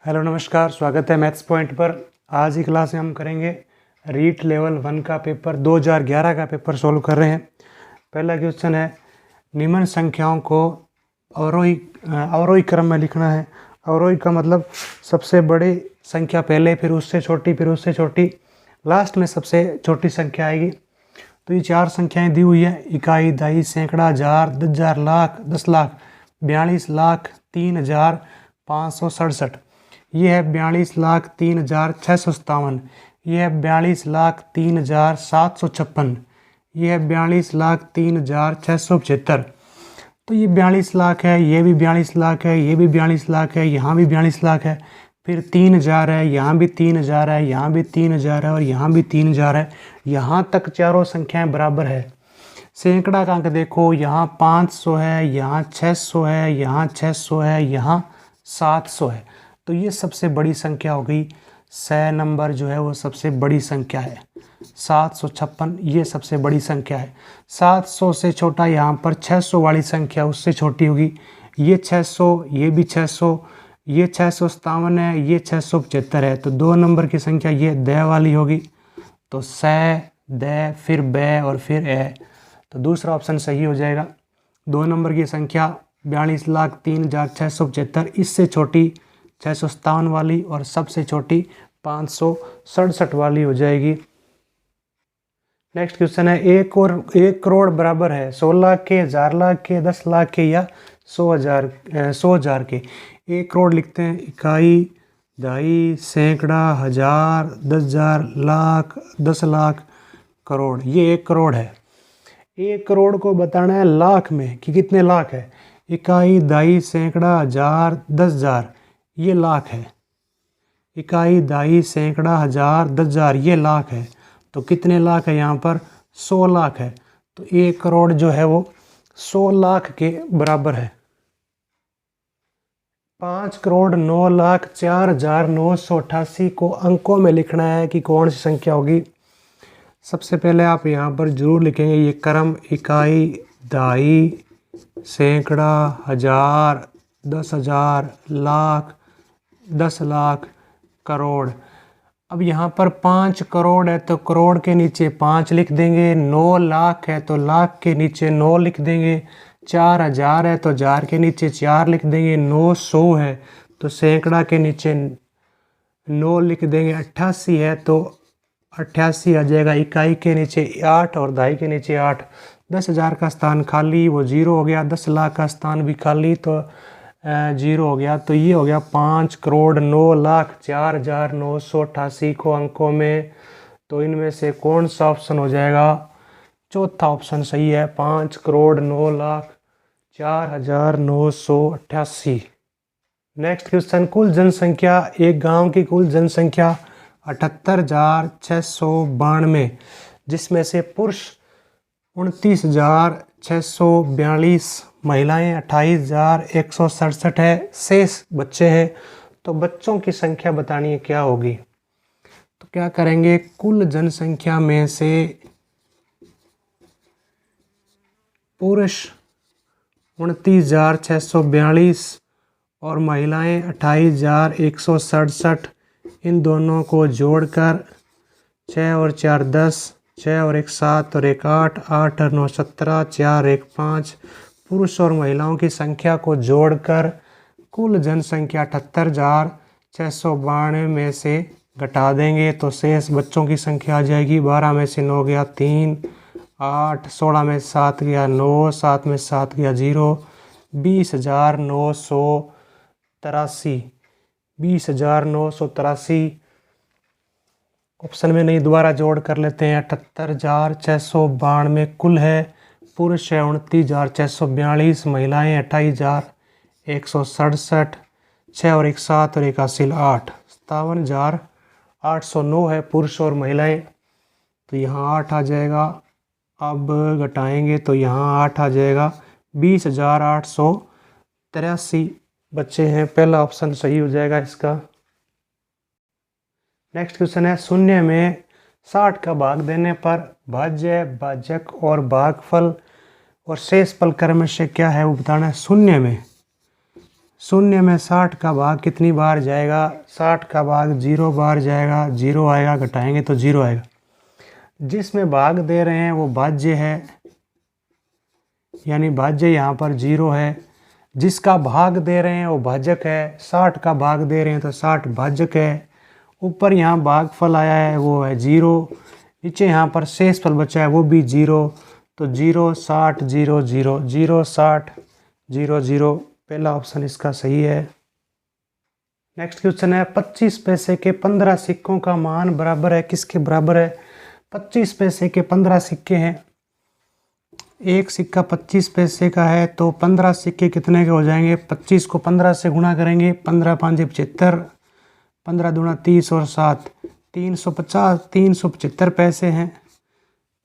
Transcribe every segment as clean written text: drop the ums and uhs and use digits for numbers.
Hello नमस्कार, स्वागत है मैथ्स पॉइंट पर। आज की क्लास में हम करेंगे रीट लेवल 1 का पेपर 2011 का पेपर सॉल्व कर रहे हैं। पहला क्वेश्चन है, निम्न संख्याओं को अवरोही क्रम में लिखना है। अवरोही का मतलब सबसे बड़ी संख्या पहले, फिर उससे छोटी, फिर उससे छोटी, लास्ट में सबसे छोटी संख्या आएगी। तो ये 4 संख्याएं दी हुई है, इकाई, दहाई, सैकड़ा, हजार, 10,000, लाख, 10 लाख, 42 लाख 3,567। ये है 42,03,657। ये है 42,03,756। ये है 42,03,675। तो ये 42 लाख है, ये भी 42 लाख है, ये भी 42 लाख है, यहाँ भी 42 लाख है, फिर 3,000 है, यहाँ भी 3,000 है, यहाँ भी 3,000 है और यहाँ भी 3,000 है। यहाँ तक चारों संख्याएं बराबर है। सैकड़ा का अंक देखो, यहाँ 500 है, यहाँ 600 है, यहाँ 600 है, यहाँ 700 है। तो ये सबसे बड़ी संख्या हो गई। 6 नंबर जो है वो सबसे बड़ी संख्या है। 756 ये सबसे बड़ी संख्या है। 700 से छोटा यहाँ पर 600 वाली संख्या उससे छोटी होगी। ये 600, ये भी 600, ये 657 है, ये 675 है। तो 2 नंबर की संख्या ये द वाली होगी। तो स, द, फिर ब और फिर ए। तो दूसरा ऑप्शन सही हो जाएगा। 2 नंबर की संख्या 42,03,675, इससे छोटी 657 वाली और सबसे छोटी 567 वाली हो जाएगी। नेक्स्ट क्वेश्चन है, 1 करोड़ बराबर है 100 लाख के, 1000 लाख के, 10 लाख के या 100,000 के। 1 करोड़ लिखते हैं, इकाई, दहाई, सैकड़ा, हजार, 10,000, लाख, 10 लाख, करोड़। ये 1 करोड़ है। 1 करोड़ को बताना है लाख में कि कितने लाख है। इकाई, दहाई, सैकड़ा, हजार, 10,000 ये लाख है। इकाई, दहाई, सैकड़ा, हजार, 10,000 ये लाख है। तो कितने लाख है यहाँ पर? 100 लाख है। तो 1 करोड़ जो है वो 100 लाख के बराबर है। 5,09,04,988 को अंकों में लिखना है कि कौन सी संख्या होगी। सबसे पहले आप यहाँ पर जरूर लिखेंगे ये क्रम, इकाई, दहाई, सैकड़ा, हजार, 10,000, लाख, 10 लाख, करोड़। अब यहाँ पर 5 करोड़ है तो करोड़ के नीचे 5 लिख देंगे। 9 लाख है तो लाख के नीचे 9 लिख देंगे। 4,000 है तो 1000 के नीचे 4 लिख देंगे। 900 है तो सैकड़ा के नीचे 9 लिख देंगे। 88 है तो 88 आ जाएगा। इकाई के नीचे 8 और दहाई के नीचे 8। 10,000 का स्थान खाली, वो 0 हो गया। 10 लाख का स्थान भी खाली तो 0 हो गया। तो ये हो गया 5,09,04,988 को अंकों में। तो इनमें से कौन सा ऑप्शन हो जाएगा? चौथा ऑप्शन सही है, 5,09,04,988। नेक्स्ट क्वेश्चन, कुल जनसंख्या, एक गांव की कुल जनसंख्या 78,692, जिसमें से पुरुष 29,642, महिलाएं 28,167 है, शेष बच्चे हैं। तो बच्चों की संख्या बतानी है क्या होगी। तो क्या करेंगे, कुल जनसंख्या में से पुरुष 29,642 और महिलाएं 28,167, इन दोनों को जोड़कर 6 और 4 10, 6 और 1 7 और 1 8, 8 और 9 17, 4 1 5, पुरुष और महिलाओं की संख्या को जोड़कर कुल जनसंख्या 78,692 में से घटा देंगे तो शेष बच्चों की संख्या आ जाएगी। 12 में से 9 गया 3, 8, 16 में 7 गया 9, 7 में 7 गया 0, 20,983। 20,983 ऑप्शन में नहीं, दोबारा जोड़ कर लेते हैं। 78,692 कुल है, पुरुष है 29,642, महिलाएं 28,167, 6 और 1 7 और 1 हासिल 8, 57,809 है पुरुष और महिलाएं। तो यहाँ 8 आ जाएगा। अब घटाएंगे तो यहाँ 8 आ जाएगा। 20,883 बच्चे हैं। पहला ऑप्शन सही हो जाएगा इसका। नेक्स्ट क्वेश्चन है, शून्य में 60 का भाग देने पर भाज्य, भाजक और भागफल और शेषफल क्रमशः क्या है वो बताना है। शून्य में 60 का भाग कितनी बार जाएगा? 60 का भाग 0 बार जाएगा, 0 आएगा, घटाएंगे तो 0 आएगा। जिसमें भाग दे रहे हैं वो भाज्य है, यानी भाज्य यहाँ पर 0 है। जिसका भाग दे रहे हैं वो भाजक है। 60 का भाग दे रहे हैं तो 60 भाजक है। ऊपर यहाँ भागफल आया है वो है 0। नीचे यहाँ पर शेषफल बचा है वो भी 0। तो 0 60 0 0 0 60 0 0, पहला ऑप्शन इसका सही है। नेक्स्ट क्वेश्चन है 25 पैसे के 15 सिक्कों का मान बराबर है किसके बराबर है? 25 पैसे के 15 सिक्के हैं। एक सिक्का 25 पैसे का है तो 15 सिक्के कितने के हो जाएंगे? 25 को 15 से गुणा करेंगे, 15 5 75, 15 दूना 30 और 7 350, 375 पैसे हैं।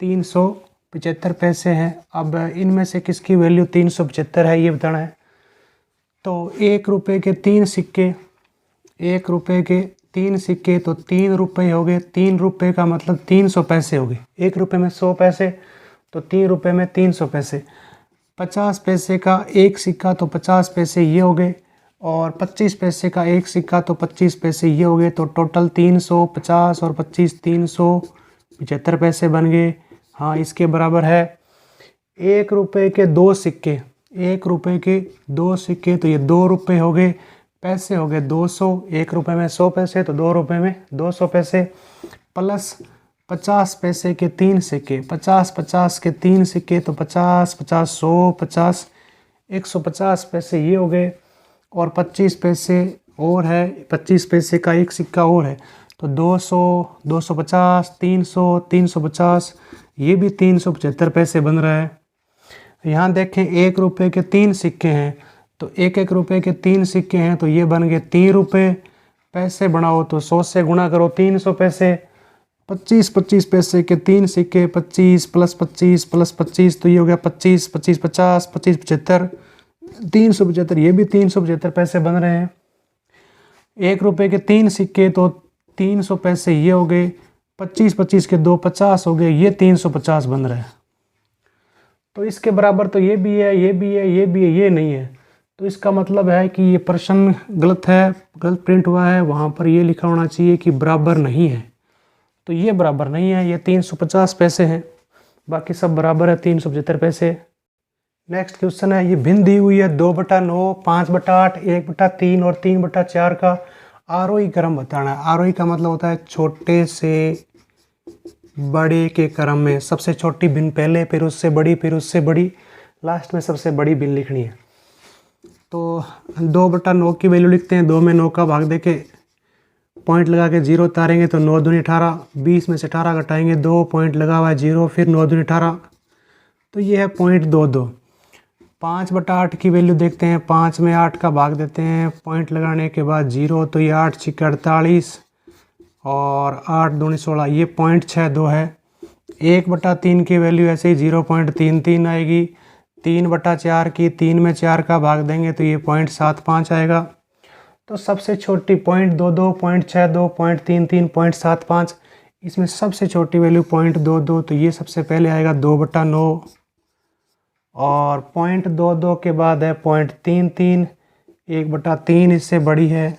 375 पैसे हैं। अब इनमें से किसकी वैल्यू 375 है ये बताना है। तो 1 रुपये के 3 सिक्के, 1 रुपये के 3 सिक्के तो 3 रुपये हो गए। 3 रुपये का मतलब 300 पैसे हो गए। 1 रुपये में 100 पैसे तो 3 रुपये में 300 पैसे। 50 पैसे का एक सिक्का तो 50 पैसे ये हो गए, और 25 पैसे का एक सिक्का तो 25 पैसे ये हो गए। तो टोटल 350 और 25 375 पैसे बन गए। हाँ, इसके बराबर है। 1 रुपये के 2 सिक्के, 1 रुपये के 2 सिक्के तो ये 2 रुपये हो गए। पैसे हो गए 200। 1 रुपये में 100 पैसे तो 2 रुपये में 200 पैसे, प्लस 50 पैसे के 3 सिक्के, 50 के 3 सिक्के तो 50 50 100 50 150 पैसे ये हो गए, और 25 पैसे और है। 25 पैसे का एक सिक्का और है तो 200 250 300 350, ये भी 375 पैसे बन रहा है। यहाँ देखें 1 रुपये के 3 सिक्के हैं तो 1 रुपये के 3 सिक्के हैं तो ये बन गए 3 रुपये। पैसे बढ़ाओ तो 100 से गुणा करो 300 पैसे। 25 पैसे के 3 सिक्के, 25 प्लस 25 तो ये हो गया 25 50 75 375, ये भी 375 पैसे बन रहे हैं। 1 रुपये के 3 सिक्के तो 300 पैसे ये हो गए। 25 के 2 50 हो गए, ये 350 बन रहे हैं। तो इसके बराबर तो ये भी है, ये भी है, ये भी है, ये नहीं है। तो इसका मतलब है कि ये प्रश्न गलत है, गलत प्रिंट हुआ है। वहाँ पर ये लिखा होना चाहिए कि बराबर नहीं है। तो ये बराबर नहीं है, ये 350 पैसे हैं, बाकी सब बराबर है 375 पैसे। नेक्स्ट क्वेश्चन है, ये भिन्न दी हुई है 2/9, 5/8, 1/3 और 3/4 का आरोही क्रम बताना है। आरोही का मतलब होता है छोटे से बड़े के क्रम में सबसे छोटी भिन्न पहले, फिर उससे बड़ी, फिर उससे बड़ी, लास्ट में सबसे बड़ी भिन्न लिखनी है। तो 2/9 की वैल्यू लिखते हैं। 2 में 9 का भाग देके पॉइंट लगा के 0 उतारेंगे तो 9 दूनी 18, 20 में से 18 घटाएंगे, 2 पॉइंट लगा हुआ है 0, फिर 9 दूनी 18 तो ये है 0.22। 5/8 की वैल्यू देखते हैं। 5 में 8 का भाग देते हैं, पॉइंट लगाने के बाद 0 तो ये 8 × 48 और 8 दूनी 16, ये 0.62 है। 1/3 की वैल्यू ऐसे ही 0.33 आएगी। 3/4 की 3 में 4 का भाग देंगे तो ये 0.75 आएगा। तो सबसे छोटी 0.22, 0.62, 0.33, 0.75, इसमें सबसे छोटी वैल्यू 0.22, तो ये सबसे पहले आएगा 2/9। और 0.22 के बाद है 0.33, 1/3 इससे बड़ी है।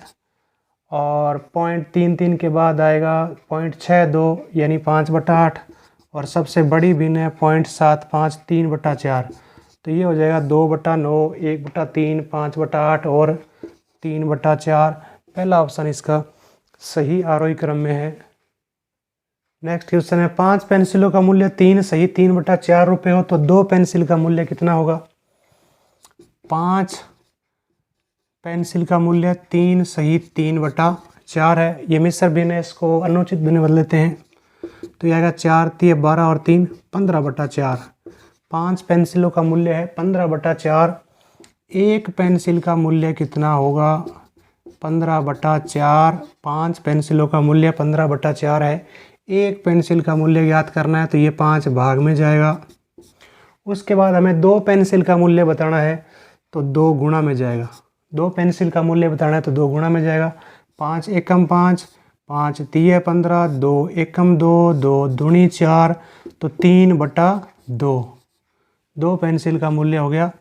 और 0.33 के बाद आएगा 0.62 यानी 5/8, और सबसे बड़ी भिन्न है 0.75, 3/4। तो ये हो जाएगा 2/9, 1/3, 5/8 और 3/4। पहला ऑप्शन इसका सही आरोही क्रम में है। नेक्स्ट क्वेश्चन है, 5 पेंसिलों का मूल्य 3 सही 3/4 रुपये हो तो 2 पेंसिल का मूल्य कितना होगा? 5 पेंसिल का मूल्य 3 सही 3/4 है। ये मिश्र भिन्न है, इसको अनुचित भिन्न बदल लेते हैं तो ये आएगा 4 3 12 और 3 15/4। 5 पेंसिलों का मूल्य है 15/4। 1 पेंसिल का मूल्य कितना होगा? 15/4। 5 पेंसिलों का मूल्य 15/4 है। 1 पेंसिल का मूल्य ज्ञात करना है तो ये 5 भाग में जाएगा। उसके बाद हमें 2 पेंसिल का मूल्य बताना है तो 2 गुणा में जाएगा। 2 पेंसिल का मूल्य बताना है तो 2 गुणा में जाएगा। 5 एकम 5, 5 3 15, 2 एकम 2, 2 दूनी 4 तो 3/2। 2 पेंसिल का मूल्य हो गया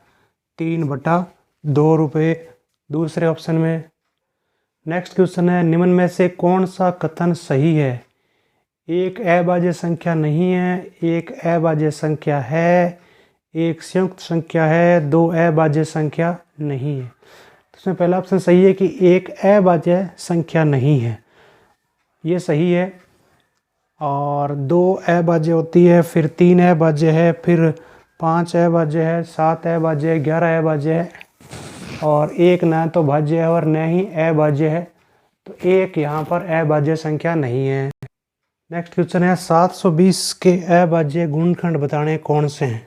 3/2 रुपये। दूसरे ऑप्शन में। नेक्स्ट क्वेश्चन है, निम्न में से कौन सा कथन सही है? एक अभाज्य संख्या नहीं है, एक अभाज्य संख्या है, एक संयुक्त संख्या है, दो अभाज्य संख्या नहीं है। तो इसमें पहला ऑप्शन सही है कि एक अभाज्य संख्या नहीं है, ये सही है। और दो अभाज्य होती है, फिर तीन अभाज्य है, फिर पाँच अभाज्य है, सात अभाज्य है, 11 अभाज्य है, और एक न तो भाज्य है और न ही अभाज्य है। तो एक यहाँ पर अभाज्य संख्या नहीं है। नेक्स्ट क्वेश्चन है, 720 के अभाज्य गुणनखंड बताने कौन से हैं?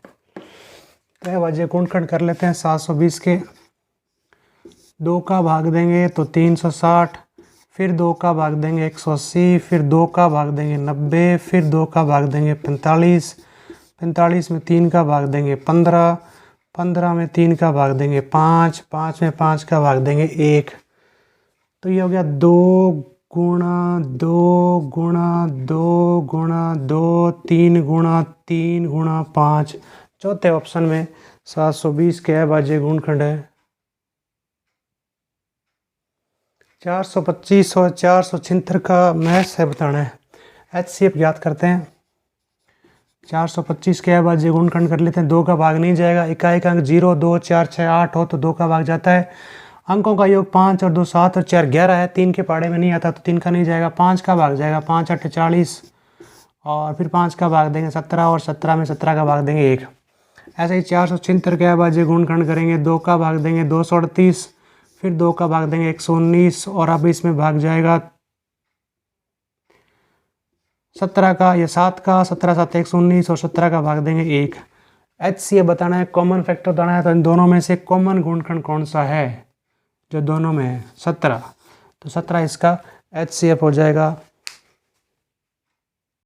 अभाज्य गुणनखंड कर लेते हैं। 720 के 2 का भाग देंगे तो 360, फिर 2 का भाग देंगे 180, फिर 2 का भाग देंगे 90, फिर 2 का भाग देंगे 45, 45 में 3 का भाग देंगे 15, 15 में 3 का भाग देंगे 5, 5 में 5 का भाग देंगे 1। तो ये हो गया 2 गुणा 2 गुणा 2 गुणा 2, 3 गुणा 3 गुणा 5। चौथे ऑप्शन में 720 के अभाज्य गुणनखंड है। 425 और 476 का मैथ्स है बताना है। HCF याद करते हैं। 425 के अभाज्य गुणनखंड कर लेते हैं। 2 का भाग नहीं जाएगा, इकाई अंक 0, 2, 4, 6, 8 हो तो 2 का भाग जाता है। अंकों का योग 5 और 2 7 और 4 11 है। 3 के पाड़े में नहीं आता तो 3 का नहीं जाएगा। 5 का भाग जाएगा, 5 8 40, और फिर 5 का भाग देंगे 17, और 17 में 17 का भाग देंगे 1। ऐसे ही 476 के अभाज्य गुणनखंड करेंगे। 2 का भाग देंगे 238, फिर 2 का भाग देंगे 119, और अब इसमें भाग जाएगा 17 का या 7 का, 17 7 119, और 17 का भाग देंगे 1। HCF बताना है, कॉमन फैक्टर बताना है। तो इन दोनों में से कॉमन गुणनखंड कौन सा है जो दोनों में है? 17। तो 17 इसका HCF हो जाएगा।